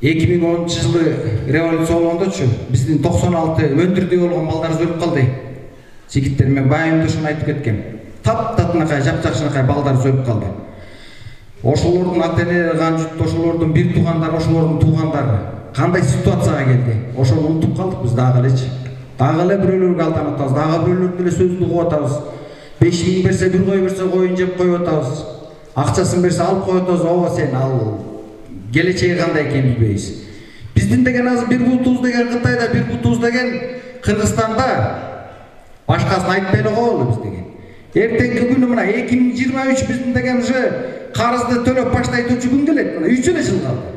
2010-жылы революция болгондочу биздин 96 өндүрдө болгон балдарыбыз өлүп калды. Жигиттер мен байым ушуну айтып кеткен. Таптатынакай, жапжакшынакай балдарыбыз өлүп калды. Ошолордун ата-энелери канжут, ошолордун бир туугандары, ошолордун туугандары кандай ситуацияга келди? Ошону унутуп калдык биз дагы элечи. Дагы эле бирөөлөргө алданып атабыз, дагы бирөөлөрдү эле сөздү угуп атабыз. 5000 берсе бир кой берсе коюн жеп коюп атабыз. Акчасын берсе алып коюп атабыз. Ооба сен ал келечеги кандай экенин билбейбиз. Биздин деген азыр бир бутубуз деген Кытайда, бир бутубуз деген Кыргызстанда. Башкасын айтпай эле коелу биз деген. Эртеңки күнү мына 2023 биздин деген уже карызды төлөп баштай турчу күн келет. Мына 3 жыл калды.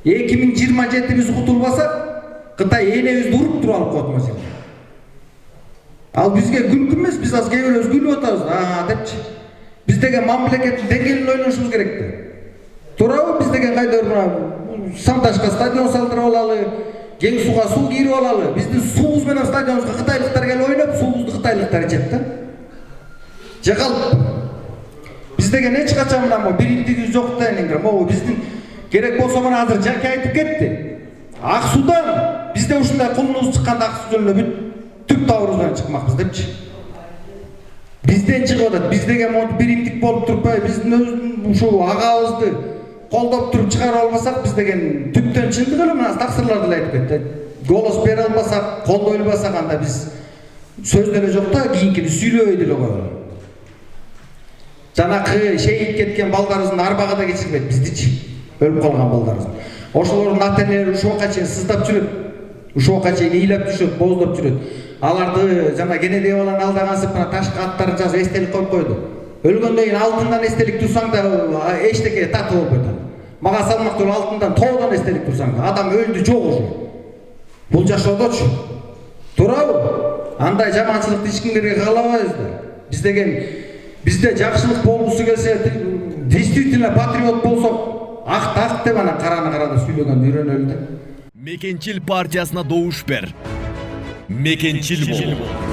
2027 биз кутулбасак, Кытай энебизди уруп туруп алып коет мына жерде. Ал бизге күлкү эмес, биз аз кээ бирөөбүз күлүп атабыз, депчи. Биз деген мамлекеттин деңгээлин ойлонушубуз керек да. Туурабы? Биз деген кайдыр мына Сандашка стадион салдырып алалы, Кең сууга суу кийирип алалы. Биздин суубуз менен стадионубузга кытайлыктар келип ойноп, суубузду кытайлыктар ичет да. Же калып. Биз деген эч качан мына бириктигибиз жок да эниңдер. Могу биздин керек болсо мына азыр Жаке айтып кетти. Ак суудан бизде ушундай кулунубуз чыкканда ак суу жөнүндө бүт түп табырыбыз менен чыкмакпыз депчи. Бизден чыгып атат. Биз деген монтип бириктик болуп туруппай, биздин өзүбүздүн ушул агабызды колдоп туруп чыгара албасак, биз деген түптөн чындык эле мына таксырлар деле айтып кетти. Голос бере албасак, колдой албасак, анда биз сөз деле жок да, кийинкини сүйлөбөй деле коелу. Жанакы шейит кеткен балдарыбыздын арбага да кечирбейт биздичи. Өлүп калган балдарыбыз. Ошолордун ата-энелери ушуга чейин сыздап жүрөт. Ушуга чейин ыйлап түшөт, боздоп жүрөт. Аларды жана Кенедей баланы алдагансып мына ташка аттарын жазып эстелик коюп койду. Өлгөндөн кийин алтындан эстелик турсаң да эчтеке татып болбойт. Мага салмактуу алтындан тоодон эстелик турсаң да адам өлдү жок уже. Бул жашоодочу. Туурабы? Андай жаманчылыкты эч кимге каалабайбыз да. Биз деген бизде жакшылык болгусу келсе, действительно патриот болсок, ак деп анан караны карада сүйлөгөндү үйрөнөлү да. Мекенчил партиясына добуш бер. Мекенчил бол.